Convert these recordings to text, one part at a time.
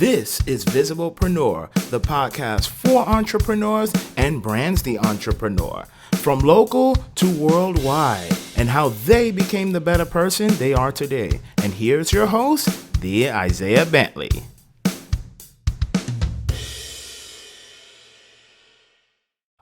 This is Visiblepreneur, the podcast for entrepreneurs and brands the entrepreneur, from local to worldwide, and how they became the better person they are today. And here's your host, the Isaiah Bentley.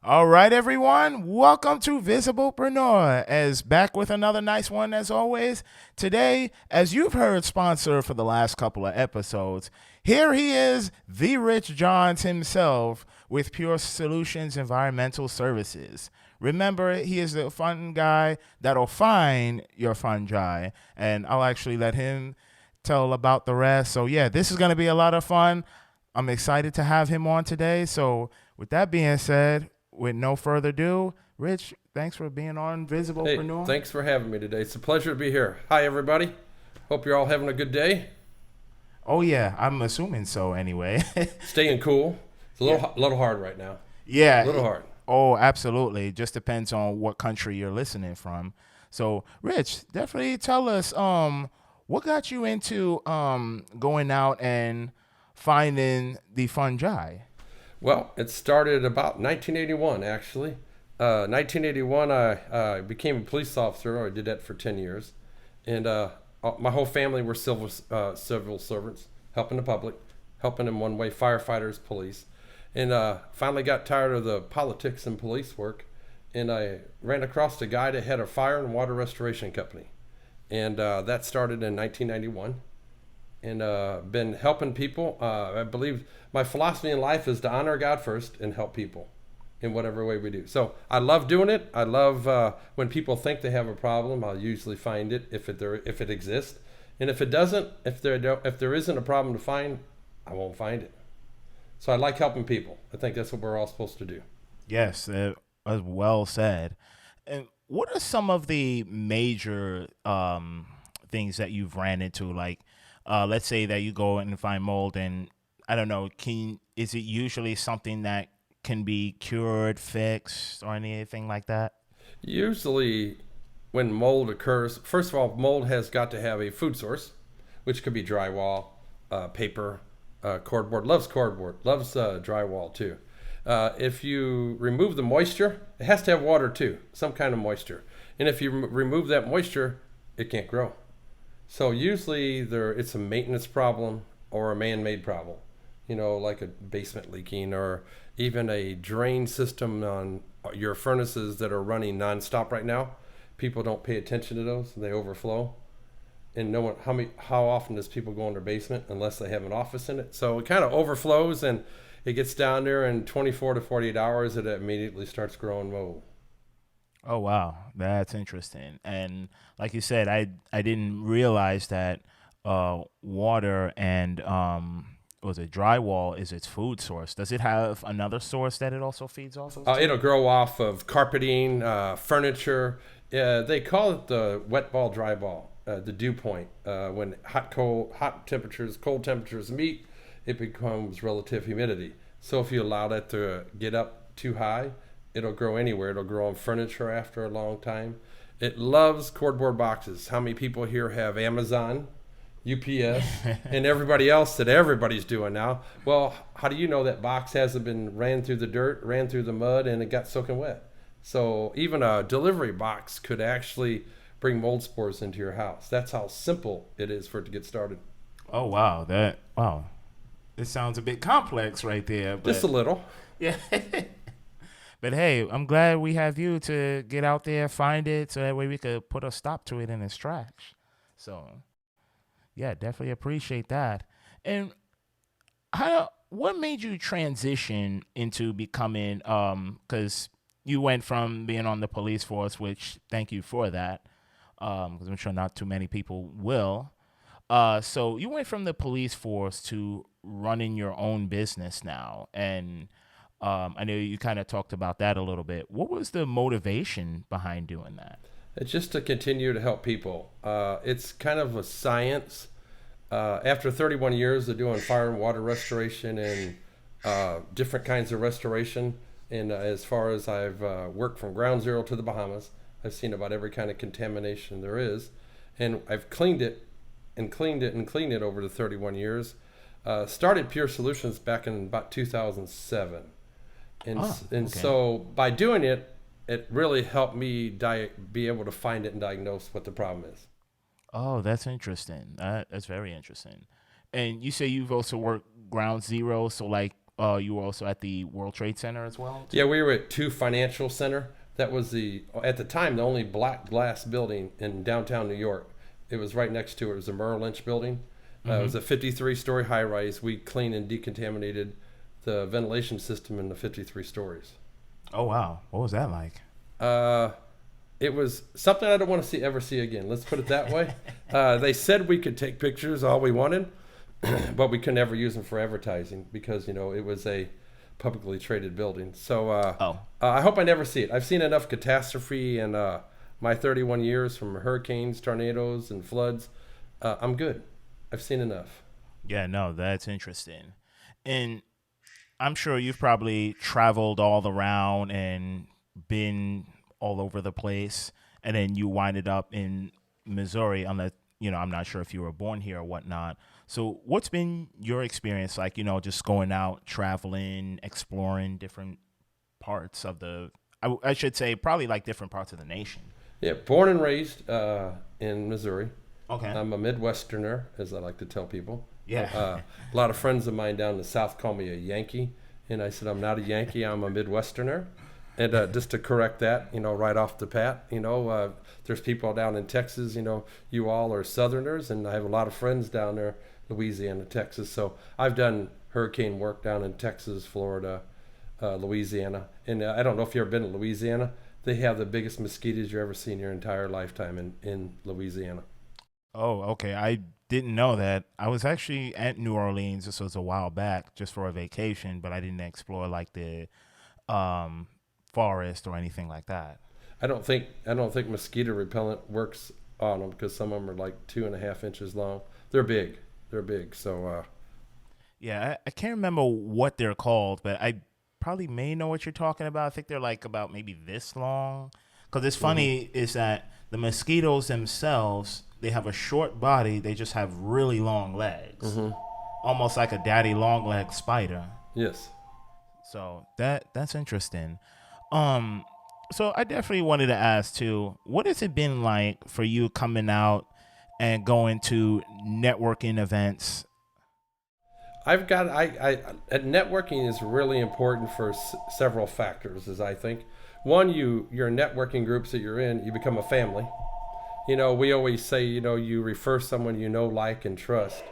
All right, everyone, welcome to Visiblepreneur, as back with another nice one as always. Today, as you've heard sponsor for the last couple of episodes, here he is, the Rich Johns himself with Pure Solutions Environmental Services. Remember, he is the fun guy that'll find your fungi, and I'll actually let him tell about the rest. So yeah, this is going to be a lot of fun. I'm excited to have him on today. So with that being said, with no further ado, Rich, thanks for being on Visiblepreneur. Hey, thanks for having me today. It's a pleasure to be here. Hi, everybody. Hope you're all having a good day. Oh, yeah, I'm assuming so anyway. Staying cool. It's a little hard right now. Yeah. A little hard. Oh, absolutely. It just depends on what country you're listening from. So, Rich, definitely tell us what got you into going out and finding the fungi? Well, it started about 1981, actually. 1981, I became a police officer. I did that for 10 years. And my whole family were civil servants, helping the public, helping in one way, firefighters, police. And finally got tired of the politics and police work. And I ran across a guy that had a fire and water restoration company. And that started in 1991. And been helping people. I believe my philosophy in life is to honor God first and help people in whatever way we do. So I love doing it. I love when people think they have a problem. I'll usually find it if it exists, and if it doesn't, if there isn't a problem to find, I won't find it. So I like helping people. I think that's what we're all supposed to do. Yes, well said. And what are some of the major things that you've ran into? Like, let's say that you go and find mold, and I don't know, is it usually something that can be cured, fixed, or anything like that? Usually when mold occurs, first of all, mold has got to have a food source, which could be drywall, paper, cardboard. Loves drywall too. If you remove the moisture, it has to have water too, some kind of moisture. And if you remove that moisture, it can't grow. So usually it's a maintenance problem or a man-made problem, like a basement leaking or even a drain system on your furnaces that are running nonstop right now. People don't pay attention to those; they overflow. And no one, how often does people go in their basement unless they have an office in it? So it kind of overflows and it gets down there, in 24 to 48 hours, it immediately starts growing mold. Oh, wow. That's interesting. And like you said, I didn't realize that water and drywall is its food source. Does it have another source that it also feeds off of? It'll grow off of carpeting, furniture. They call it the wet ball, dry ball, the dew point. When hot temperatures, cold temperatures meet, it becomes relative humidity. So if you allow that to get up too high, it'll grow anywhere. It'll grow on furniture after a long time. It loves cardboard boxes. How many people here have Amazon, UPS, and everybody else that everybody's doing now? Well, how do you know that box hasn't been ran through the dirt, ran through the mud, and it got soaking wet? So even a delivery box could actually bring mold spores into your house. That's how simple it is for it to get started. Oh, wow. Wow. This sounds a bit complex right there. But just a little. Yeah. But hey, I'm glad we have you to get out there, find it, so that way we could put a stop to it in its tracks. So, yeah, definitely appreciate that. And what made you transition into becoming, because you went from being on the police force, which thank you for that, because I'm sure not too many people will. So you went from the police force to running your own business now, and I know you kind of talked about that a little bit. What was the motivation behind doing that? It's just to continue to help people. It's kind of a science. After 31 years of doing fire and water restoration and different kinds of restoration, and as far as I've worked from ground zero to the Bahamas, I've seen about every kind of contamination there is, and I've cleaned it and cleaned it and cleaned it over the 31 years. Started Pure Solutions back in about 2007. And Okay. so by doing it, it really helped me be able to find it and diagnose what the problem is. Oh, that's interesting. That's very interesting. And you say you've also worked ground zero, so like you were also at the World Trade Center as well Yeah, too? we were at Two Financial Center. That was at the time, the only black glass building in downtown New York. It was right next to it. It was a Merrill Lynch building. It Mm-hmm. was a 53-story high rise. We cleaned and decontaminated the ventilation system in the 53 stories. Oh wow. What was that like? Uh, it was something I don't want to ever see again. Let's put it that way. They said we could take pictures all we wanted, but we could never use them for advertising because it was a publicly traded building. So Oh. I hope I never see it. I've seen enough catastrophe in my 31 years from hurricanes, tornadoes, and floods. I'm good. I've seen enough. Yeah, no, that's interesting. And I'm sure you've probably traveled all around and been all over the place, and then you winded up in Missouri. Unless I'm not sure if you were born here or whatnot. So, what's been your experience like? Just going out, traveling, exploring different parts of the. I should say probably like different parts of the nation. Yeah, born and raised in Missouri. Okay. I'm a Midwesterner, as I like to tell people. Yeah. A lot of friends of mine down in the South call me a Yankee, and I said I'm not a Yankee. I'm a Midwesterner. And just to correct that, right off the bat, there's people down in Texas. You all are Southerners, and I have a lot of friends down there, Louisiana, Texas. So I've done hurricane work down in Texas, Florida, Louisiana, and I don't know if you've ever been to Louisiana. They have the biggest mosquitoes you've ever seen in your entire lifetime in Louisiana. Oh, okay. I didn't know that. I was actually at New Orleans. This was a while back, just for a vacation, but I didn't explore like the um, forest or anything like that. I don't think mosquito repellent works on them because some of them are like 2.5 inches long. They're big. They're big. So Yeah, I can't remember what they're called, but I probably may know what you're talking about. I think they're like about maybe this long. Because it's mhm. funny is that the mosquitoes themselves, they have a short body. They just have really long legs, Mhm. almost like a daddy long leg spider. Yes. So that's interesting. Um, so I definitely wanted to ask too, what has it been like for you coming out and going to networking events? I've got networking is really important for several factors, as I think. One, your networking groups that you're in, you become a family. We always say, you refer someone like, and trust.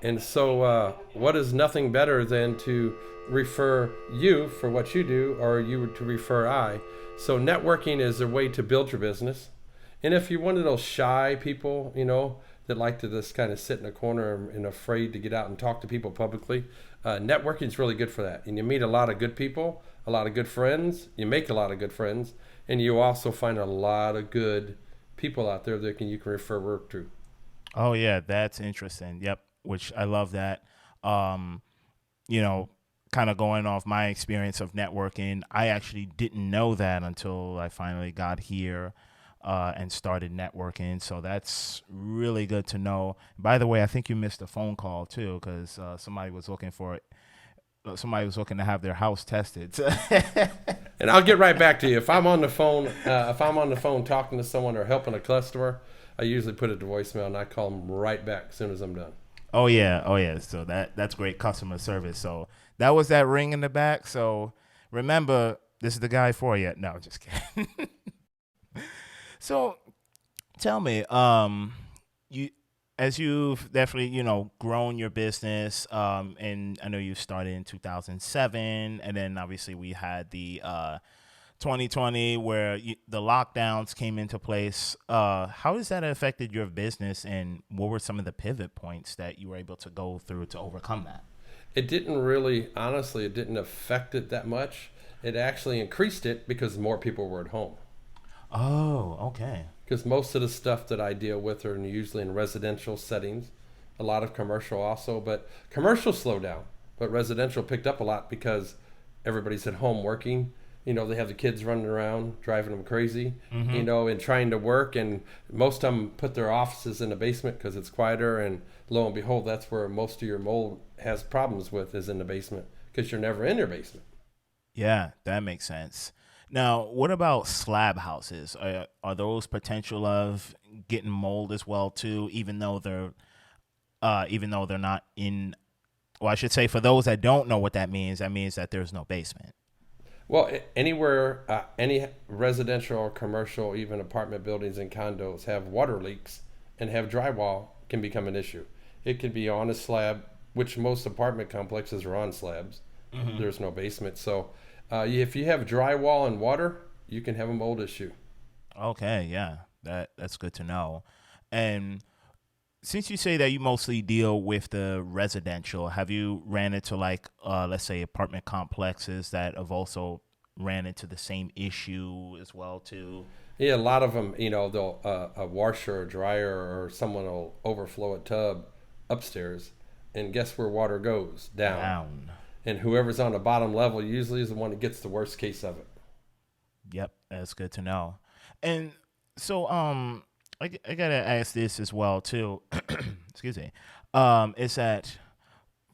And so, what is nothing better than to refer you for what you do, or you to refer I? So, networking is a way to build your business. And if you're one of those shy people, that like to just kind of sit in a corner and afraid to get out and talk to people publicly, networking is really good for that. And you meet a lot of good people, a lot of good friends. You make a lot of good friends, and you also find a lot of good people out there that you can refer work to. Oh yeah, that's interesting. Yep, which I love that. Um, you know, kind of going off my experience of networking, I actually didn't know that until I finally got here and started networking. So that's really good to know. By the way, I think you missed a phone call too because somebody was looking for it. Somebody was looking to have their house tested. And I'll get right back to you. If I'm on the phone talking to someone or helping a customer, I usually put it to voicemail and I call them right back as soon as I'm done. Oh yeah. So that's great customer service. So that was that ring in the back. So remember, this is the guy for you. No, just kidding. So tell me, you as you've definitely grown your business, and I know you started in 2007, and then obviously we had the 2020 where the lockdowns came into place. How has that affected your business, and what were some of the pivot points that you were able to go through to overcome that? It didn't really, honestly, it didn't affect it that much. It actually increased it because more people were at home. Oh, okay. Because most of the stuff that I deal with are usually in residential settings, a lot of commercial also, but commercial slowed down, but residential picked up a lot because everybody's at home working. They have the kids running around, driving them crazy, Mm-hmm. and trying to work. And most of them put their offices in the basement because it's quieter. And lo and behold, that's where most of your mold has problems with, is in the basement, because you're never in your basement. Yeah, that makes sense. Now, what about slab houses? Are those potential of getting mold as well too, even though they're not in? Well, I should say for those that don't know what that means that there's no basement. Well, anywhere, any residential or commercial, even apartment buildings and condos have water leaks and have drywall can become an issue. It could be on a slab, which most apartment complexes are on slabs. Mm-hmm. There's no basement. So if you have drywall and water, you can have a mold issue. Okay, yeah, that's good to know. And since you say that you mostly deal with the residential, have you ran into like let's say apartment complexes that have also ran into the same issue as well too? Yeah, a lot of them, they'll a washer or dryer or someone will overflow a tub upstairs, and guess where water goes? Down. Down. And whoever's on the bottom level usually is the one that gets the worst case of it. Yep, that's good to know. And so I gotta ask this as well too. Excuse me. Is that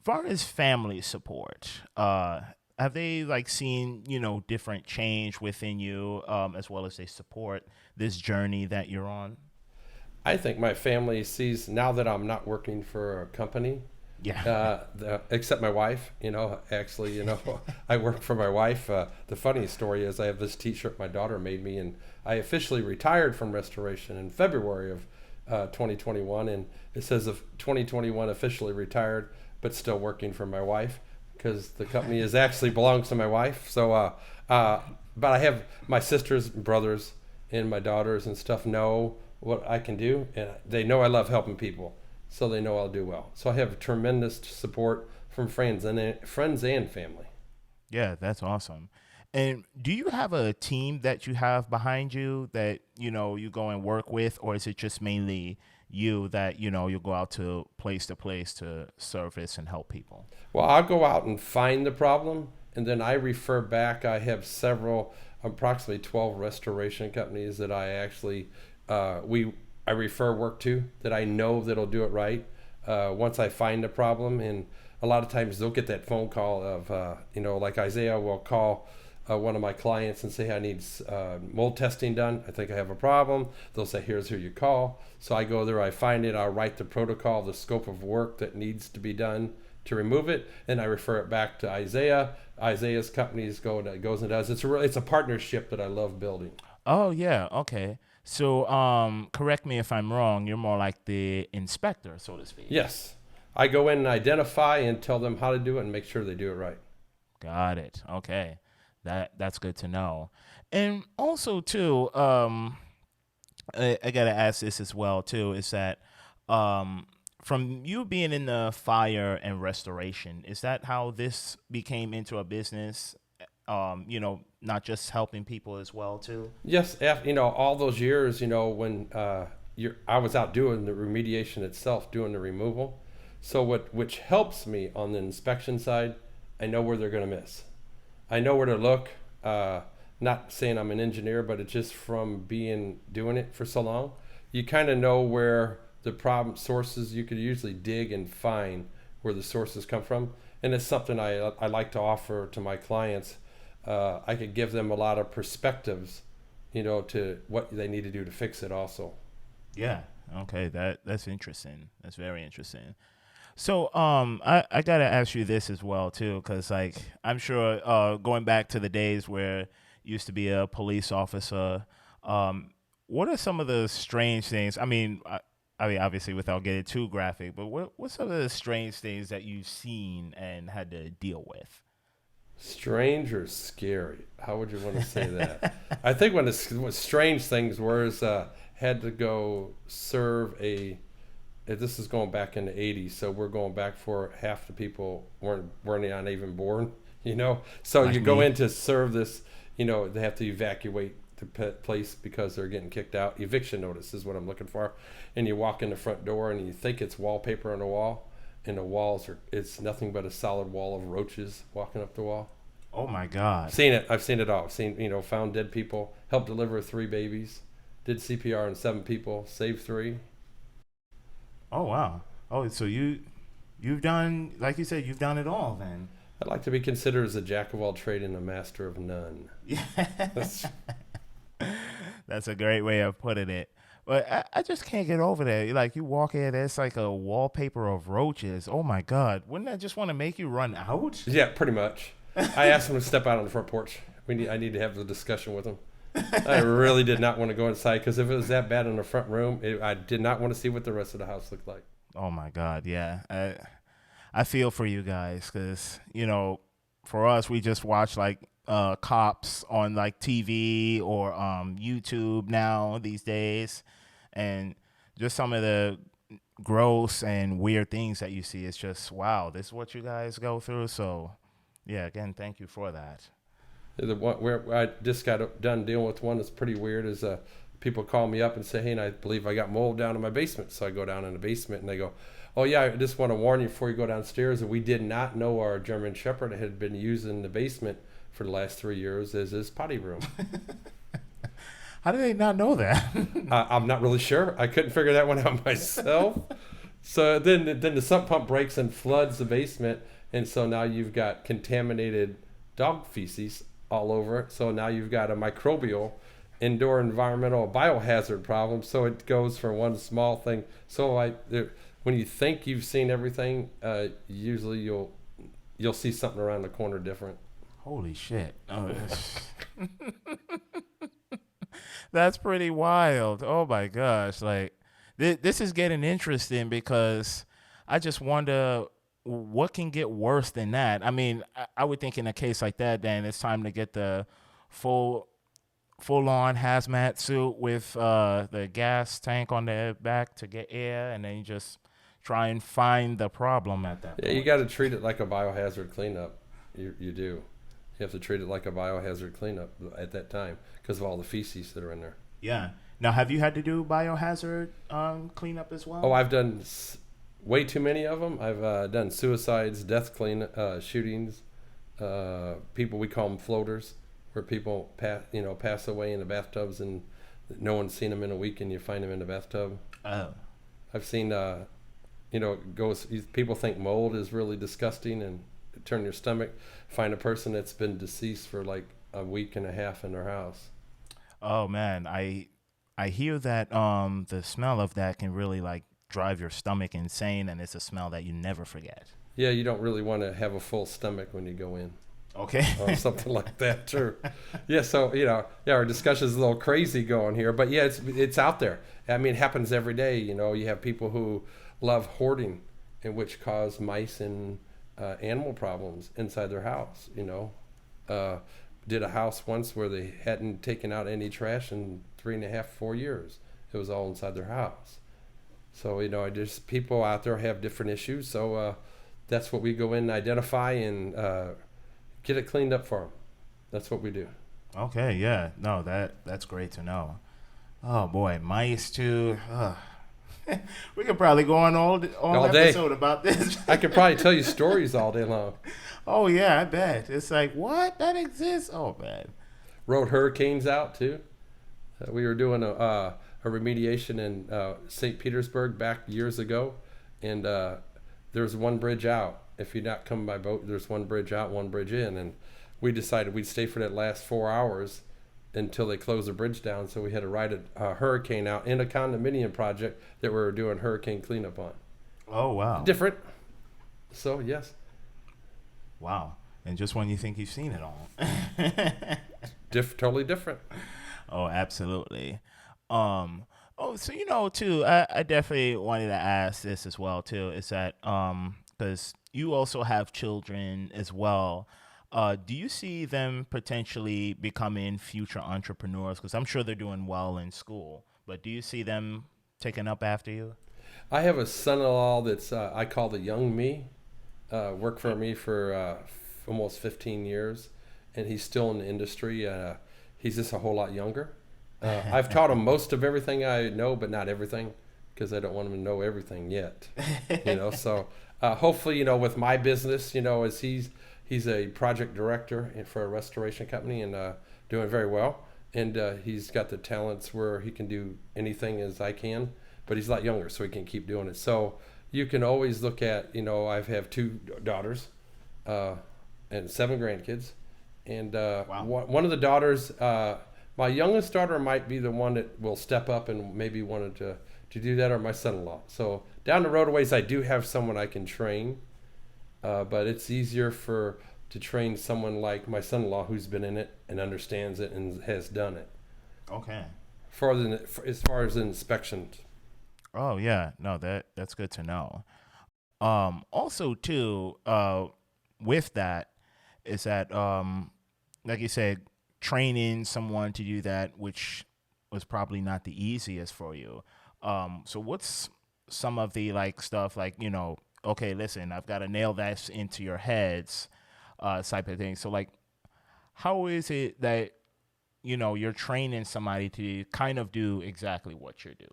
far as family support, have they like seen, different change within you, as well as they support this journey that you're on? I think my family sees now that I'm not working for a company, Yeah. except my wife. Actually, I work for my wife. The funny story is I have this T-shirt my daughter made me, and I officially retired from restoration in February of 2021, and it says of 2021 officially retired, but still working for my wife because the company is actually belongs to my wife. So, but I have my sisters, and brothers, and my daughters and stuff know what I can do, and they know I love helping people, so they know I'll do well. So I have tremendous support from friends and family. Yeah, that's awesome. And do you have a team that you have behind you that, you go and work with, or is it just mainly you that, you go out to place to service and help people? Well, I'll go out and find the problem, and then I refer back. I have several, approximately 12 restoration companies that I actually I refer work to that I know that'll do it right. Once I find the problem, and a lot of times they'll get that phone call of like Isaiah will call one of my clients and say I need mold testing done. I think I have a problem. They'll say, here's who you call. So I go there, I find it, I'll write the protocol, the scope of work that needs to be done to remove it, and I refer it back to Isaiah. Isaiah's companies goes and does. It's a partnership that I love building. Oh, yeah. Okay. So, correct me if I'm wrong. You're more like the inspector, so to speak. Yes, I go in and identify and tell them how to do it and make sure they do it right. Got it. Okay. That's good to know. And also too, I gotta ask this as well too, is that from you being in the fire and restoration, is that how this became into a business? Not just helping people as well too. Yes, all those years, when I was out doing the remediation itself, doing the removal. So which helps me on the inspection side, I know where they're going to miss. I know where to look. Not saying I'm an engineer, but it's just from doing it for so long. You kind of know where the problem sources. You could usually dig and find where the sources come from, and it's something I like to offer to my clients. I could give them a lot of perspectives, to what they need to do to fix it also. Yeah. Okay. That's interesting. That's very interesting. So, I gotta ask you this as well too, because like I'm sure, going back to the days where you used to be a police officer, what are some of the strange things? I mean, obviously, without getting too graphic, but what's some of the strange things that you've seen and had to deal with? Strange or scary? How would you want to say that? I think what strange things were is had to go serve this is going back in the 80s, so we're going back for half the people weren't not even born, So Like you go me? in to serve this, they have to evacuate the place because they're getting kicked out. Eviction notice is what I'm looking for. And you walk in the front door and you think it's wallpaper on the wall, and the walls it's nothing but a solid wall of roaches walking up the wall. Oh my God. Seen it. I've seen it all. I've seen, found dead people, helped deliver 3 babies, did CPR on 7 people, saved 3. Oh wow. Oh, so you've done, like you said, you've done it all then. I'd like to be considered as a jack of all trade and a master of none. Yeah. That's a great way of putting it. But I just can't get over that. Like you walk in, it's like a wallpaper of roaches. Oh my God. Wouldn't that just want to make you run out? Yeah, pretty much. I asked him to step out on the front porch. I need to have the discussion with him. I really did not want to go inside because if it was that bad in the front room, I did not want to see what the rest of the house looked like. Oh my God. Yeah. I feel for you guys because, for us, we just watch like cops on like TV or YouTube now these days. And just some of the gross and weird things that you see. It's just, wow, this is what you guys go through. So, yeah, again, thank you for that. The one where I just got done dealing with one that's pretty weird is people call me up and say, hey, and I believe I got mold down in my basement. So I go down in the basement and they go, oh, yeah, I just want to warn you before you go downstairs that we did not know our German Shepherd had been using the basement for the last 3 years as his potty room. How do they not know that? I'm not really sure. I couldn't figure that one out myself. So then the sump pump breaks and floods the basement. And so now you've got contaminated dog feces all over it. So now you've got a microbial indoor environmental biohazard problem. So it goes from one small thing. So when you think you've seen everything, usually you'll see something around the corner different. Holy shit. Oh, that's pretty wild. Oh my gosh. Like this is getting interesting because I just wonder what can get worse than that. I mean, I would think in a case like that, then it's time to get the full on hazmat suit with the gas tank on the back to get air, and then you just try and find the problem at that point. Yeah, you got to treat it like a biohazard cleanup. You do. You have to treat it like a biohazard cleanup at that time because of all the feces that are in there. Yeah. Now, have you had to do biohazard cleanup as well? Oh, I've done way too many of them. I've done suicides, death shootings, people, we call them floaters, where people pass away in the bathtubs and no one's seen them in a week and you find them in the bathtub. Oh. I've seen, people think mold is really disgusting and turn your stomach. Find a person that's been deceased for like a week and a half in their house. Oh man, I hear that the smell of that can really like drive your stomach insane, and it's a smell that you never forget. Yeah, you don't really want to have a full stomach when you go in. Okay. Or something like that too. Yeah, so our discussion is a little crazy going here, but yeah, it's out there. I mean, it happens every day. You have people who love hoarding, and which cause mice and animal problems inside their house. Did a house once where they hadn't taken out any trash in 3.5, 4 years. It was all inside their house. So just people out there have different issues. So that's what we go in and identify and get it cleaned up for them. That's what we do. Okay, yeah, no, that's great to know. Oh boy, mice too. We could probably go on all episode about this. I could probably tell you stories all day long. Oh yeah, I bet. It's like, what? That exists? Oh man. Rode hurricanes out too. We were doing a remediation in St. Petersburg back years ago, and there's one bridge out. If you're not coming by boat, there's one bridge out, one bridge in, and we decided we'd stay for that last 4 hours until they closed the bridge down. So we had to ride a hurricane out in a condominium project that we were doing hurricane cleanup on. Oh wow. Different. So yes. Wow. And just when you think you've seen it all. Totally different. Oh, absolutely. So too, I definitely wanted to ask this as well too. Is that because you also have children as well. Do you see them potentially becoming future entrepreneurs? Because I'm sure they're doing well in school, but do you see them taking up after you? I have a son-in-law that's I call the young me. Worked for me for almost 15 years, and he's still in the industry. He's just a whole lot younger. I've taught him most of everything I know, but not everything, because I don't want him to know everything yet. So hopefully, with my business, as He's a project director for a restoration company and doing very well. And he's got the talents where he can do anything as I can, but he's a lot younger, so he can keep doing it. So you can always look at, I have 2 daughters and 7 grandkids. And Wow. one of the daughters, my youngest daughter might be the one that will step up and maybe wanted to do that, or my son-in-law. So down the road a ways, I do have someone I can train, but it's easier to train someone like my son-in-law who's been in it and understands it and has done it. Okay. As far as inspections. Oh yeah, no, that's good to know. Also too, with that is that like you said, training someone to do that, which was probably not the easiest for you. So what's some of the like stuff like, okay, listen, I've got to nail that into your heads, type of thing. So like, how is it that, you're training somebody to kind of do exactly what you do?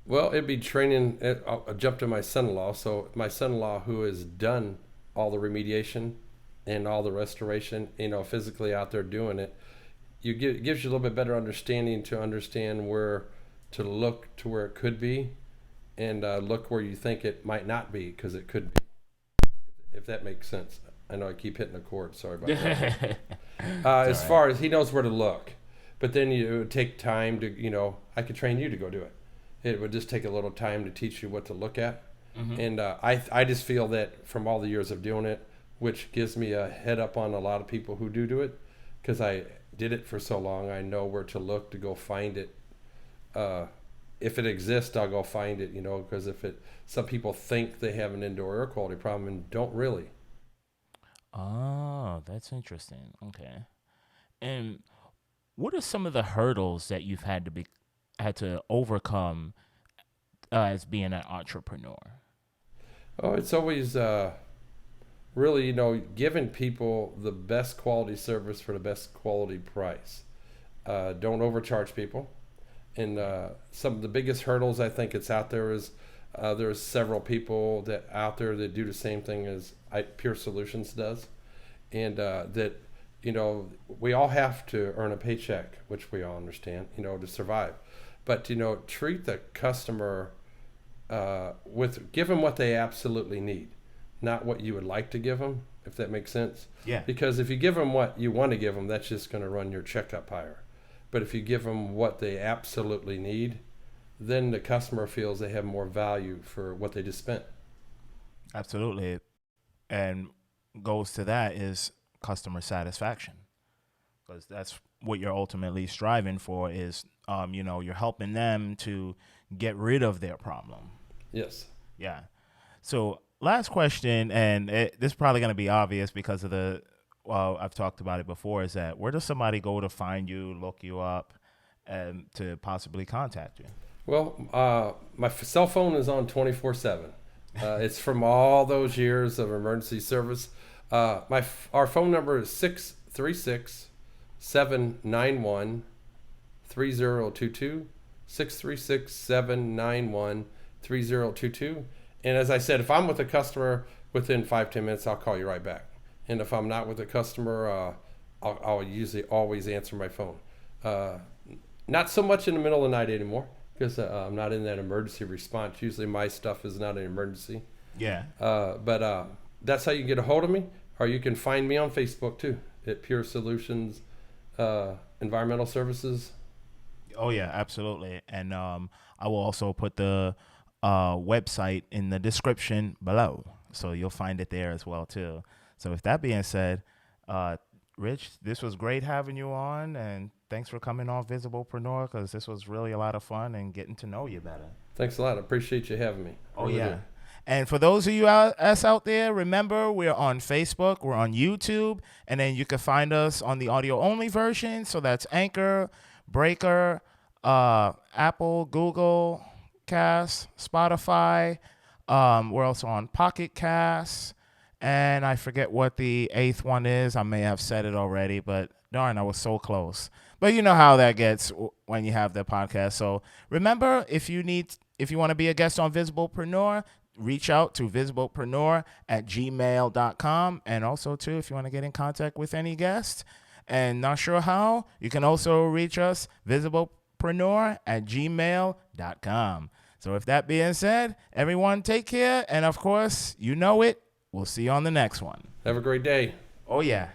Well, it'd be training. I'll jump to my son-in-law. So my son-in-law, who has done all the remediation and all the restoration, physically out there doing it, it gives you a little bit better understanding to understand where to look to where it could be, and look where you think it might not be, because it could be. If that makes sense. I know I keep hitting the chord. Sorry about that. As right. far as he knows where to look, but then it would take time to, I could train you to go do it. It would just take a little time to teach you what to look at. Mm-hmm. And I just feel that from all the years of doing it, which gives me a head up on a lot of people who do it, because I did it for so long, I know where to look to go find it. If it exists, I'll go find it, because some people think they have an indoor air quality problem and don't really. Oh, that's interesting. Okay. And what are some of the hurdles that you've had to overcome as being an entrepreneur? Oh, it's always really, giving people the best quality service for the best quality price. Don't overcharge people. And some of the biggest hurdles I think it's out there is there's several people that out there that do the same thing as Pure Solutions does, and that we all have to earn a paycheck, which we all understand, to survive. But treat the customer give them what they absolutely need, not what you would like to give them, if that makes sense. Yeah. Because if you give them what you want to give them, that's just going to run your check up higher. But if you give them what they absolutely need, then the customer feels they have more value for what they just spent. Absolutely. And goes to that is customer satisfaction, because that's what you're ultimately striving for is, you're helping them to get rid of their problem. Yes. Yeah. So last question, and this is probably going to be obvious because of I've talked about it before, is that where does somebody go to find you, look you up, and to possibly contact you? Well, my cell phone is on 24/7. It's from all those years of emergency service. Our phone number is 636-791-3022, 636-791-3022. And as I said, if I'm with a customer within 5-10 minutes, I'll call you right back. And if I'm not with a customer, I'll usually always answer my phone. Not so much in the middle of the night anymore, because I'm not in that emergency response. Usually my stuff is not an emergency. Yeah. But that's how you can get a hold of me, or you can find me on Facebook too, at Pure Solutions Environmental Services. Oh yeah, absolutely. And I will also put the website in the description below, so you'll find it there as well too. So with that being said, Rich, this was great having you on, and thanks for coming on Visiblepreneur, because this was really a lot of fun and getting to know you better. Thanks a lot. I appreciate you having me. Oh yeah. Do. And for those of you us out there, remember, we're on Facebook, we're on YouTube, and then you can find us on the audio-only version. So that's Anchor, Breaker, Apple, Google Cast, Spotify. We're also on Pocket Cast, and I forget what the 8th one is. I may have said it already, but darn, I was so close. But you know how that gets when you have the podcast. So remember, if you want to be a guest on Visiblepreneur, reach out to visiblepreneur@gmail.com. And also, too, if you want to get in contact with any guest and not sure how, you can also reach us, visiblepreneur@gmail.com. So with that being said, everyone take care. And, of course, you know it. We'll see you on the next one. Have a great day. Oh, yeah.